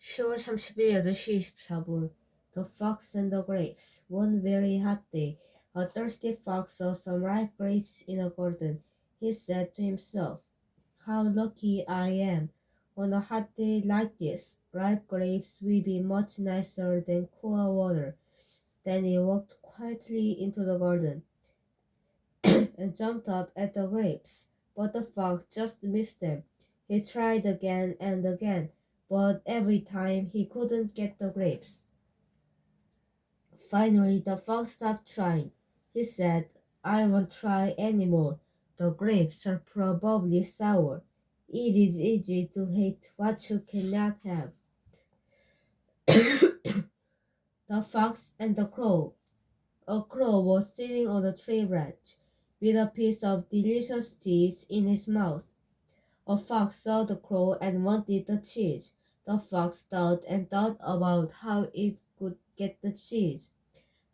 10월 30일 8시 24분. The Fox and the Grapes. One very hot day, a thirsty fox saw some ripe grapes in a garden. He said to himself, "How lucky I am! On a hot day like this, ripe grapes will be much nicer than cool water." Then he walked quietly into the garden and jumped up at the grapes. But the fox just missed them. He tried again and again, but every time he couldn't get the grapes. Finally, the fox stopped trying. He said, "I won't try any more. The grapes are probably sour. It is easy to hate what you cannot have." The fox and the crow. A crow was sitting on a tree branch with a piece of delicious cheese in his mouth. A fox saw the crow and wanted the cheese. The fox thought and thought about how it could get the cheese.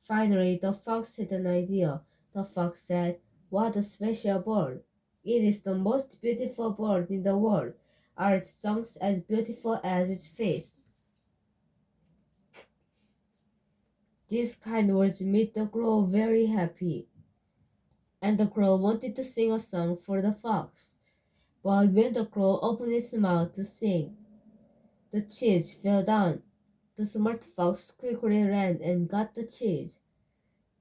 Finally, the fox had an idea. The fox said, "What a special bird! It is the most beautiful bird in the world. Are its songs as beautiful as its face?" These kind words made the crow very happy, and the crow wanted to sing a song for the fox. But when the crow opened its mouth to sing, the cheese fell down. The smart fox quickly ran and got the cheese.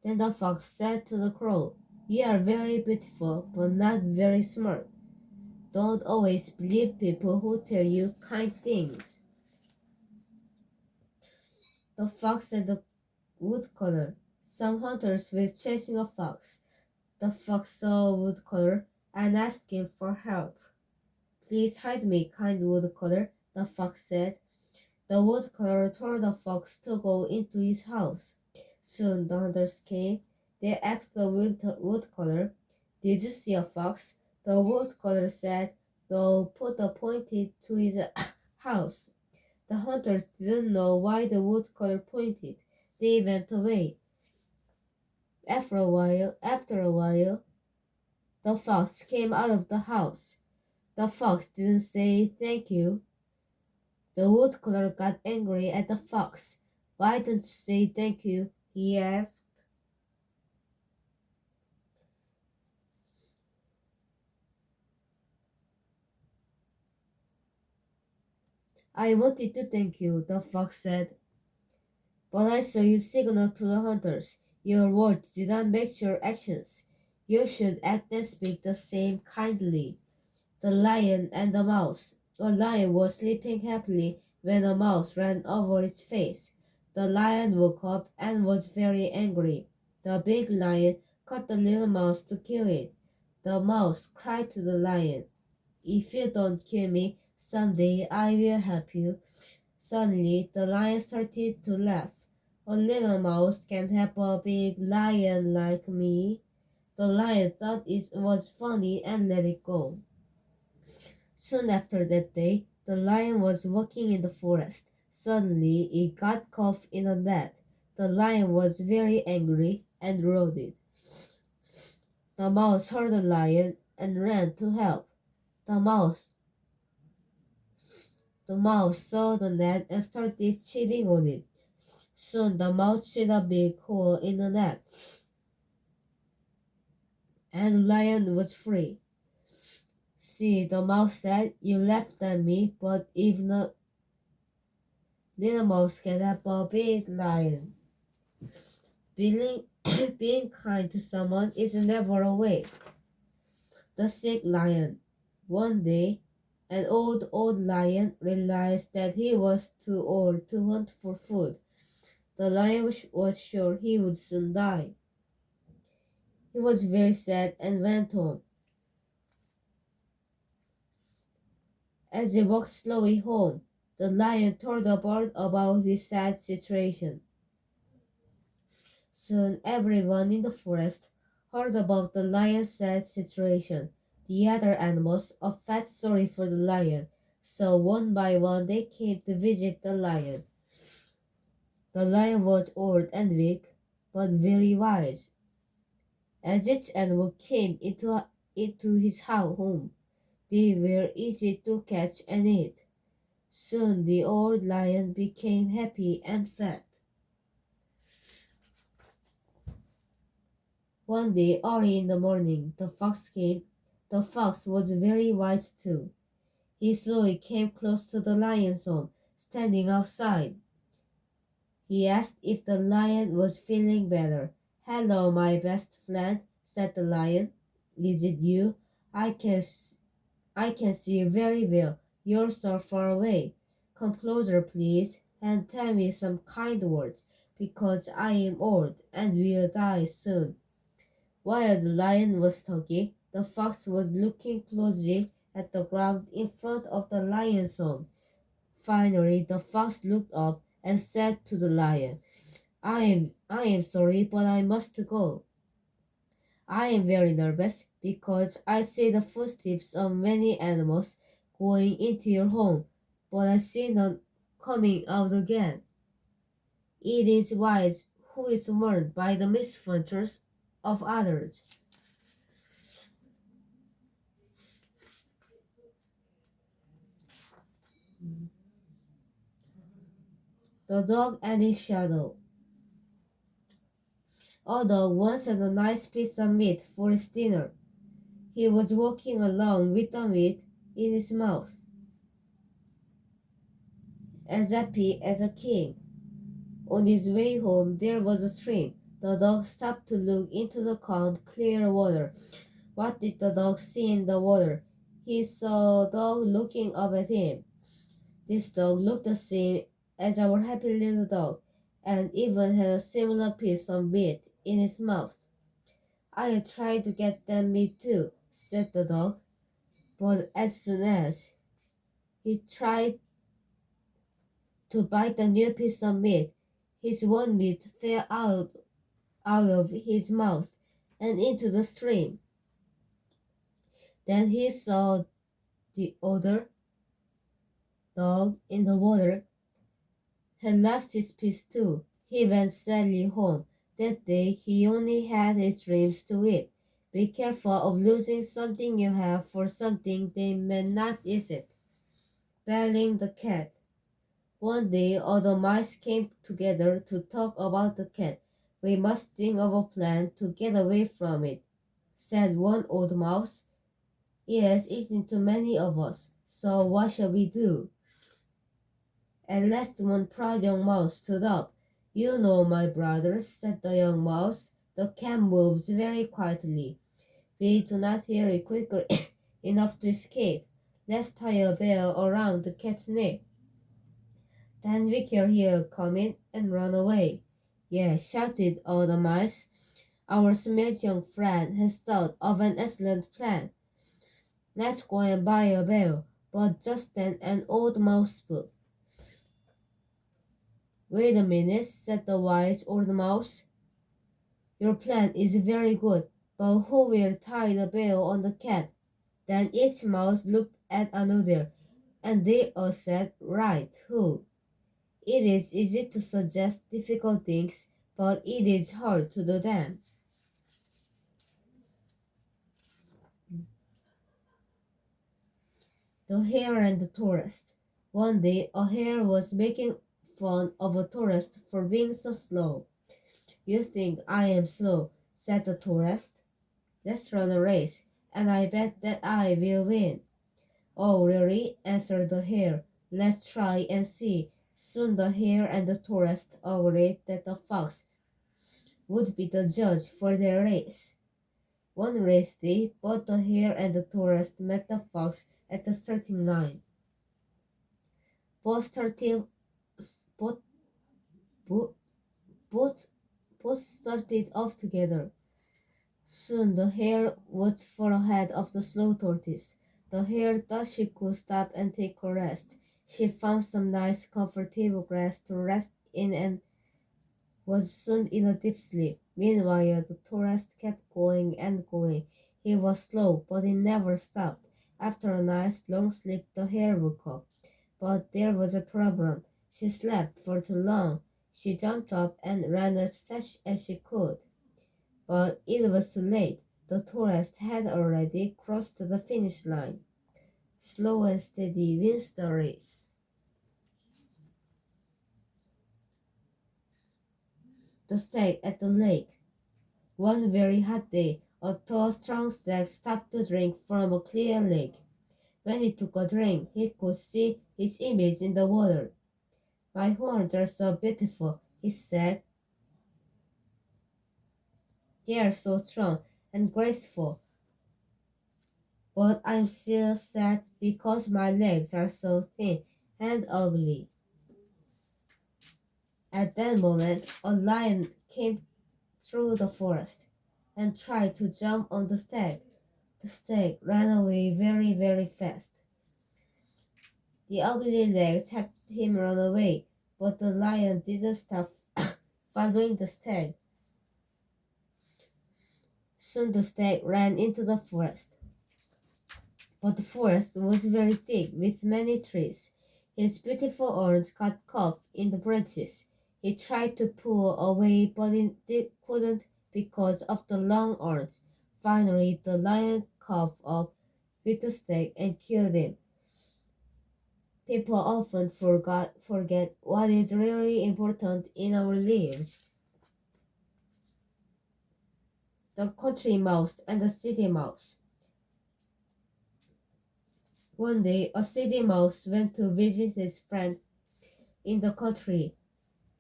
Then the fox said to the crow, "You are very beautiful, but not very smart. Don't always believe people who tell you kind things." The fox and the woodcutter. Some hunters were chasing a fox. The fox saw a woodcutter and asked him for help. "Please hide me, kind woodcutter," the fox said. The woodcutter told the fox to go into his house. Soon the hunters came. They asked the woodcutter, "Did you see a fox?" The woodcutter said, "No," put pointed to his house. The hunters didn't know why the woodcutter pointed. They went away. After a while, the fox came out of the house. The fox didn't say thank you. The woodcutter got angry at the fox. "Why don't you say thank you?" he asked. "I wanted to thank you," the fox said, "but I saw you signal to the hunters. Your words did not match your actions. You should act and speak the same kindly." The lion and the mouse. The lion was sleeping happily when a mouse ran over its face. The lion woke up and was very angry. The big lion caught the little mouse to kill it. The mouse cried to the lion, "If you don't kill me, someday I will help you." Suddenly, the lion started to laugh. "A little mouse can help a big lion like me." The lion thought it was funny and let it go. Soon after that day, the lion was walking in the forest. Suddenly, it got caught in a net. The lion was very angry and roared. The mouse heard the lion and ran to help. The mouse the mouse saw the net and started cheating on it. Soon the mouse chewed a big hole in the net, and the lion was free. "See," the mouse said, "you laughed at me, but even a little mouse can help a big lion." Being, being kind to someone is never a waste. The sick lion. One day, an old lion realized that he was too old to hunt for food. The lion was sure he would soon die. He was very sad and went home. As he walked slowly home, the lion told the bird about his sad situation. Soon everyone in the forest heard about the lion's sad situation. The other animals all felt sorry for the lion, so one by one they came to visit the lion. The lion was old and weak, but very wise. As each animal came into his home, they were easy to catch and eat. Soon the old lion became happy and fat. One day, early in the morning, the fox came. The fox was very wise too. He slowly came close to the lion's home, standing outside. He asked if the lion was feeling better. "Hello, my best friend," said the lion. "Is it you? I can, I can see you very well. You're so far away. Come closer, please, and tell me some kind words, because I am old and will die soon." While the lion was talking, the fox was looking closely at the ground in front of the lion's home. Finally, the fox looked up and said to the lion, I am sorry, but I must go. I am very nervous because I see the footsteps of many animals going into your home, but I see none coming out again. It is wise who is warned by the misfortunes of others. The dog and his shadow. A dog once had a nice piece of meat for his dinner. He was walking along with the meat in his mouth, as happy as a king. On his way home there was a stream. The dog stopped to look into the calm, clear water. What did the dog see in the water? He saw a dog looking up at him. This dog looked the same as our happy little dog, and even had a similar piece of meat in his mouth. "I'll try to get that meat too," said the dog. But as soon as he tried to bite the new piece of meat, his one meat fell out of his mouth and into the stream. Then he saw the other dog in the water had lost his piece too. He went sadly home. That day he only had his dreams to eat. Be careful of losing something you have for something they may not is it. Belling the cat. One day all the mice came together to talk about the cat. "We must think of a plan to get away from it," said one old mouse. "It has eaten too many of us, so what shall we do?" At last one proud young mouse stood up. "You know, my brothers," said the young mouse, "the cat moves very quietly. We do not hear it quicker enough to escape. Let's tie a bell around the cat's neck. Then we can hear it coming and run away." "Yes," shouted all the mice. "Our smart young friend has thought of an excellent plan. Let's go and buy a bell." But just then an old mouse spoke. "Wait a minute," said the wise old mouse. "Your plan is very good, but who will tie the bell on the cat?" Then each mouse looked at another, and they all said, "Right, who?" It is easy to suggest difficult things, but it is hard to do them. The hare and the tourist. One day a hare was making fun of a tourist for being so slow. "You think I am slow," said the tourist. "Let's run a race, and I bet that I will win." "Oh, really?" answered the hare. "Let's try and see." Soon the hare and the tourist agreed that the fox would be the judge for their race. One race day, both the hare and the tourist met the fox at the starting line. Both started, both, both, both, both started off together. Soon the hare was far ahead of the slow tortoise. The hare thought she could stop and take a rest. She found some nice comfortable grass to rest in and was soon in a deep sleep. Meanwhile, the tourist kept going and going. He was slow, but he never stopped. After a nice long sleep, the hare woke up. But there was a problem. She slept for too long. She jumped up and ran as fast as she could. But it was too late. The tourist had already crossed the finish line. Slow and steady wins the race. the stag at the lake. One very hot day, a tall, strong stag stopped to drink from a clear lake. When he took a drink, he could see his image in the water. "My horns are so beautiful," he said. "They are so strong and graceful. But I'm still sad because my legs are so thin and ugly." At that moment, a lion came through the forest and tried to jump on the stag. The stag ran away very, very fast. The ugly legs helped him run away, but the lion didn't stop following the stag. Soon the stag ran into the forest. But the forest was very thick with many trees. His beautiful horns got caught in the branches. He tried to pull away, but he couldn't because of the long horns. Finally, the lion caught up with the stag and killed him. People often forget what is really important in our lives. The country mouse and the city mouse. One day, a city mouse went to visit his friend in the country.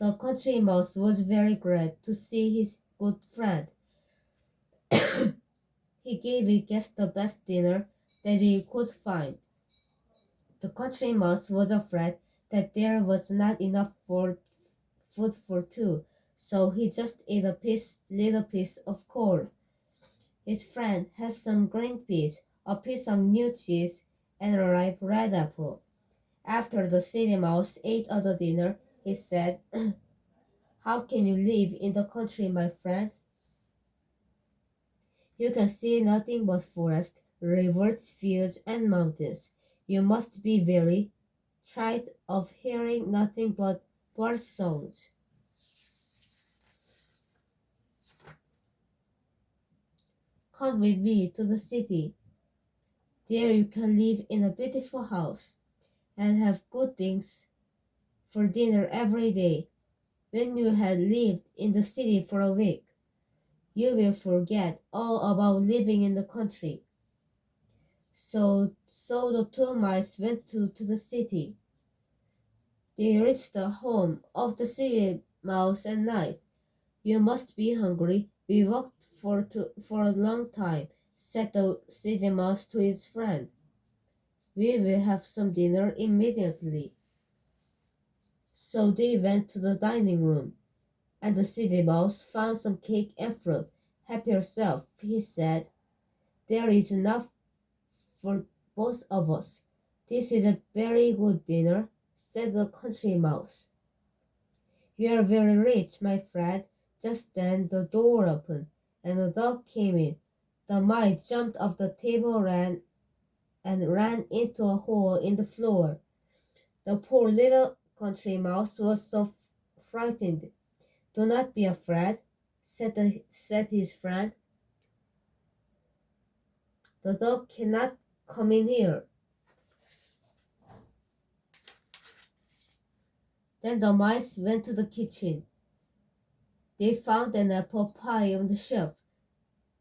The country mouse was very glad to see his good friend. He gave his guest the best dinner that he could find. The country mouse was afraid that there was not enough food for two, so he just ate a little piece of coal. His friend had some green peas, a piece of new cheese, and a ripe red apple. After the city mouse ate all the dinner, he said, "How can you live in the country, my friend? You can see nothing but forest, rivers, fields, and mountains. You must be very tired of hearing nothing but bird songs." "Come with me to the city. There you can live in a beautiful house and have good things for dinner every day. When you have lived in the city for a week, you will forget all about living in the country." So the two mice went to the city. They reached the home of the city mouse at night. "You must be hungry. We walked for a long time," said the city mouse to his friend. "We will have some dinner immediately." So they went to the dining room, and the city mouse found some cake and fruit. "Help yourself," he said. "There is enough for both of us." "This is a very good dinner," said the country mouse. "You are very rich, my friend." Just then the door opened, and a dog came in. The mice jumped off the table and ran into a hole in the floor. The poor little country mouse was so frightened. "Do not be afraid," said his friend. "The dog cannot come in here." Then the mice went to the kitchen. They found an apple pie on the shelf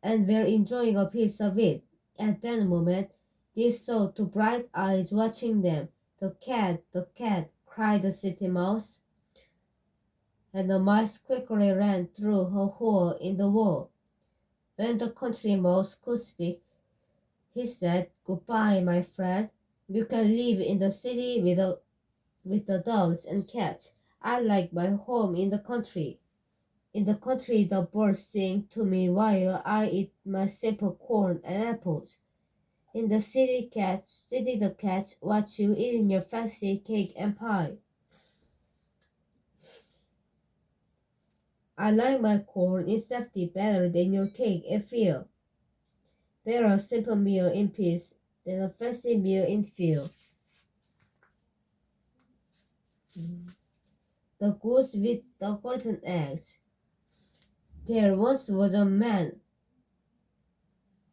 and were enjoying a piece of it. At that moment, they saw two bright eyes watching them. The cat," cried the city mouse, and the mice quickly ran through a hole in the wall. When the country mouse could speak, he said, "Goodbye, my friend. You can live in the city with the dogs and cats. I like my home in the country. In the country, the birds sing to me while I eat my simple corn and apples. In the city the cats watch you eating your fancy cake and pie. I like my corn in safety better than your cake and feel. Better a simple meal in peace than a fancy meal in fear." The goose with the golden eggs. There once was a man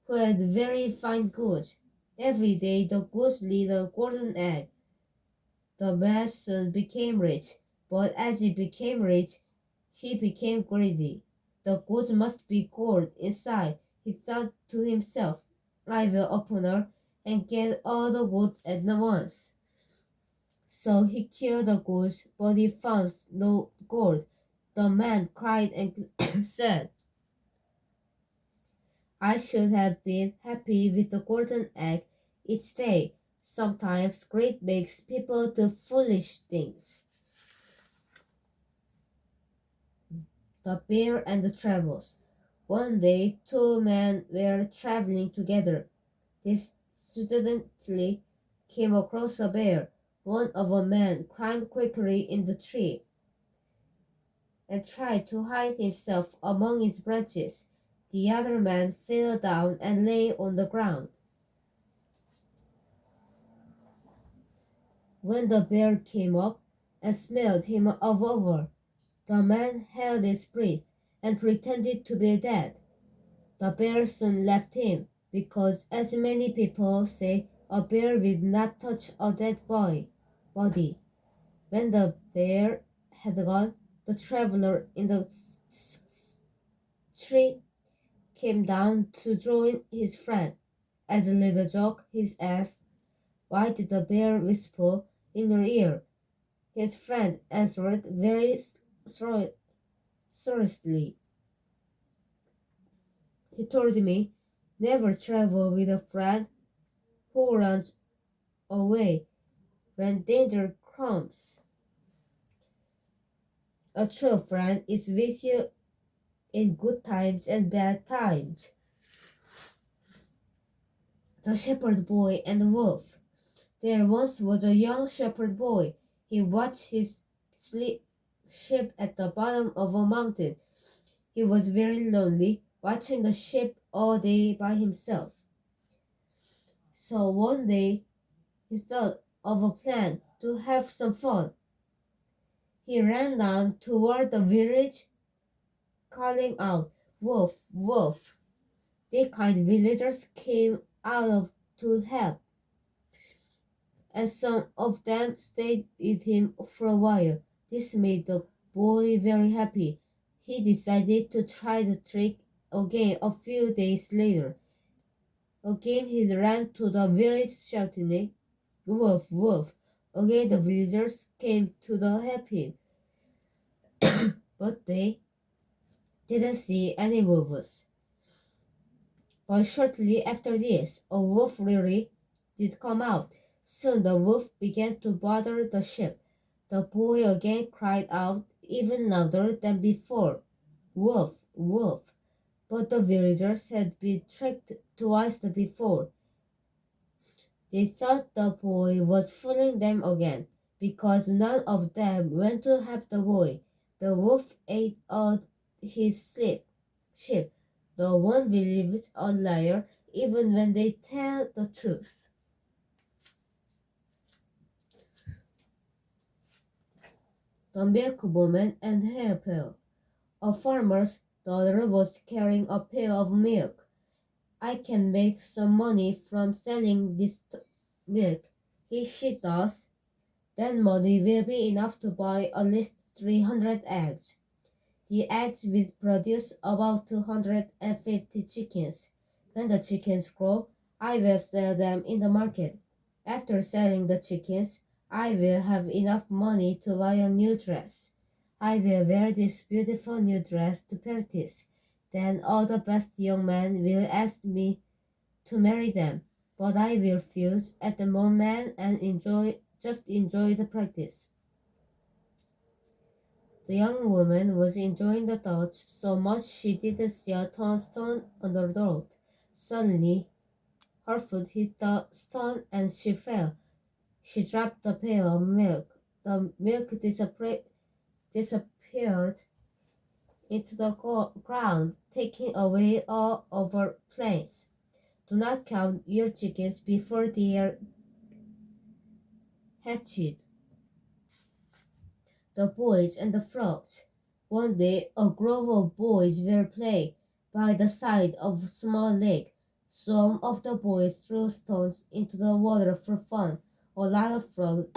who had very fine goose. Every day the goose laid a golden egg. The man soon became rich, but as he became rich, He became greedy. The goods must be gold inside. He thought to himself, I will open her and get all the gold at once. So he killed the goose, but he found no gold. The man cried and said, I should have been happy with the golden egg each day. Sometimes greed makes people do foolish things. The Bear and the Travels. One day, two men were traveling together. They suddenly came across a bear. One of the men climbed quickly in the tree and tried to hide himself among its branches. The other man fell down and lay on the ground. When the bear came up and smelled him all over, the man held his breath and pretended to be dead. The bear soon left him, because as many people say, a bear will not touch a dead body. When the bear had gone, the traveler in the tree came down to join his friend. As a little joke, he asked, why did the bear whisper in your ear? His friend answered very seriously. He told me, never travel with a friend who runs away when danger comes. A true friend is with you in good times and bad times. The Shepherd Boy and the Wolf. There once was a young shepherd boy. He watched his sheep at the bottom of a mountain. He was very lonely, watching the sheep all day by himself. So one day he thought of a plan to have some fun. He ran down toward the village, calling out, Wolf, wolf. The kind villagers came out to help, and some of them stayed with him for a while. This made the boy very happy. He decided to try the trick again a few days later. Again he ran to the village shouting, Wolf, wolf. Again the villagers came to the help him, but they didn't see any wolves. But shortly after this, a wolf really did come out. Soon the wolf began to bother the sheep. The boy again cried out even louder than before, Wolf, wolf. But the villagers had been tricked twice before. They thought the boy was fooling them again, because none of them went to help the boy. The wolf ate all his sheep. No one believes a liar even when they tell the truth. The milkwoman and her pail. A farmer's daughter was carrying a pail of milk. I can make some money from selling this milk, she thought. Then money will be enough to buy at least 300 eggs. The eggs will produce about 250 chickens. When the chickens grow, I will sell them in the market. After selling the chickens, I will have enough money to buy a new dress. I will wear this beautiful new dress to parties. Then all the best young men will ask me to marry them, but I will refuse at the moment and enjoy the practice. The young woman was enjoying the thought so much she didn't see a stone on the road. Suddenly, her foot hit the stone and she fell. She dropped the pail of milk. The milk disappeared into the ground, taking away all of her plants. Do not count your chickens before they are hatched. The boys and the frogs. One day a group of boys were playing by the side of a small lake. Some of the boys threw stones into the water for fun. A lot of frogs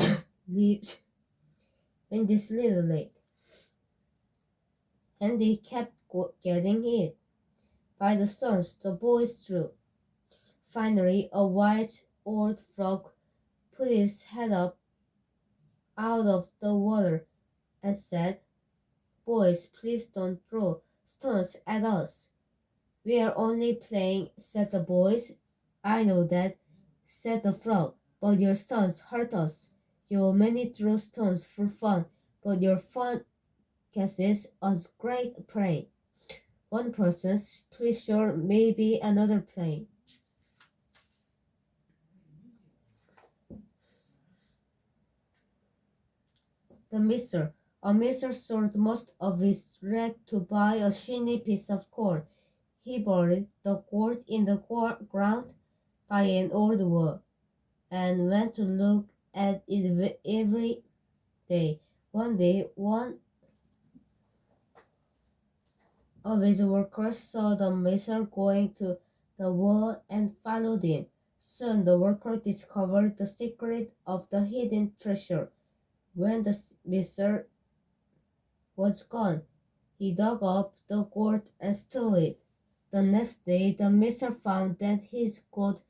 lived in this little lake. and they kept getting hit by the stones the boys threw. Finally, a wise old frog put his head up out of the water and said, "Boys, please don't throw stones at us. We are only playing," said the boys. "I know that," said the frog, "but your stones hurt us. You many throw stones for fun, but your fun causes us great pain. One person's pleasure may be another pain." The miser. A miser sold most of his bread to buy a shiny piece of corn. He buried the gourd in the ground by an old wall, and went to look at it every day. One day, one of his workers saw the miser going to the wall and followed him. Soon the worker discovered the secret of the hidden treasure. When the miser was gone, he dug up the gourd and stole it. The next day the miser found that his goat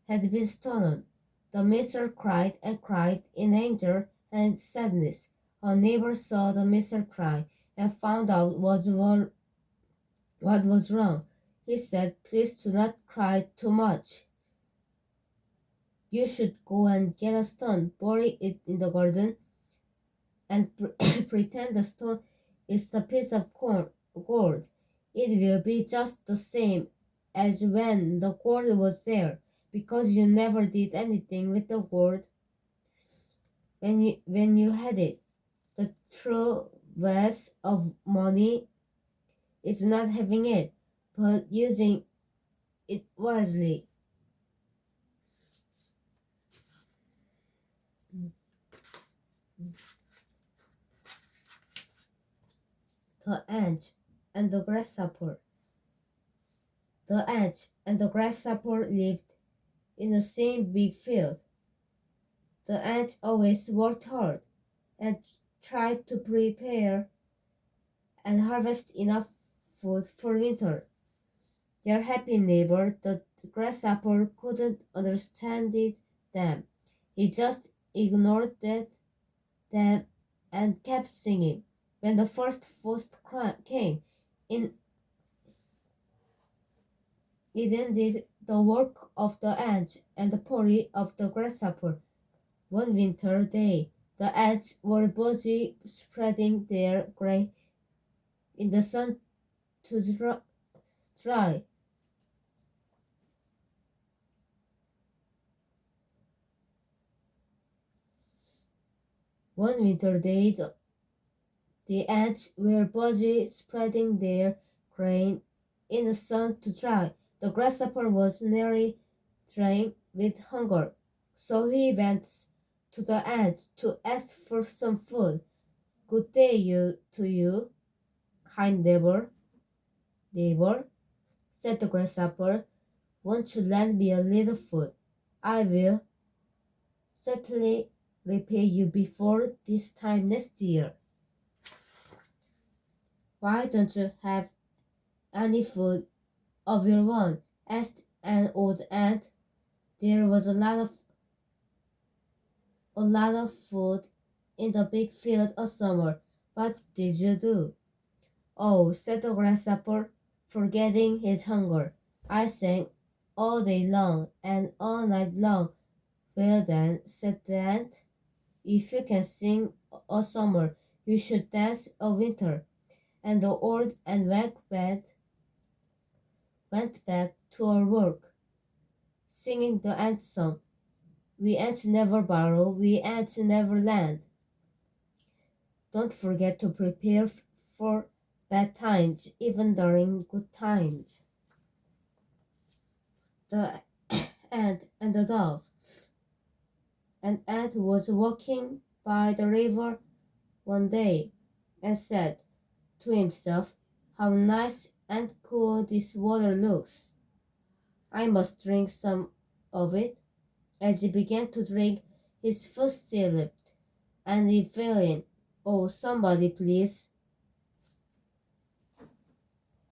had been stolen. The miser cried and cried in anger and sadness. A neighbor saw the miser cry and found out what was wrong. He said, "Please do not cry too much. You should go and get a stone, bury it in the garden, and pretend the stone is a piece of gold. It will be just the same as when the gold was there, because you never did anything with the gold when you had it. The true worth of money is not having it, but using it wisely." The ant and the grasshopper. The ant and the grasshopper lived in the same big field. The ant always worked hard and tried to prepare and harvest enough food for winter. Their happy neighbor, the grasshopper, couldn't understand them. He just ignored them and kept singing. When the first frost came, in it ended the work of the ant and the worry of the grasshopper. One winter day, the ants were busy spreading their grain in the sun to dry. One winter day, the ants were busy spreading their grain in the sun to dry. The grasshopper was nearly dying with hunger, so he went to the ants to ask for some food. "Good day to you, kind neighbor," said the grasshopper. "Won't you lend me a little food? I will certainly repay you before this time next year." "Why don't you have any food of your own?" asked an old ant. There was a lot of food in the big field of summer. "What did you do?" "Oh," said the grasshopper, forgetting his hunger, "I sang all day long and all night long." "Well then," said the ant, "if you can sing all summer, you should dance all winter." And the old ant went back to her work, singing the ant song. "We ants never borrow, we ants never lend. Don't forget to prepare for bad times, even during good times." The ant and the dove. An ant was walking by the river one day and said to himself, "How nice and cool this water looks. I must drink some of it." As he began to drink, his foot slipped and he fell in. "Oh, somebody please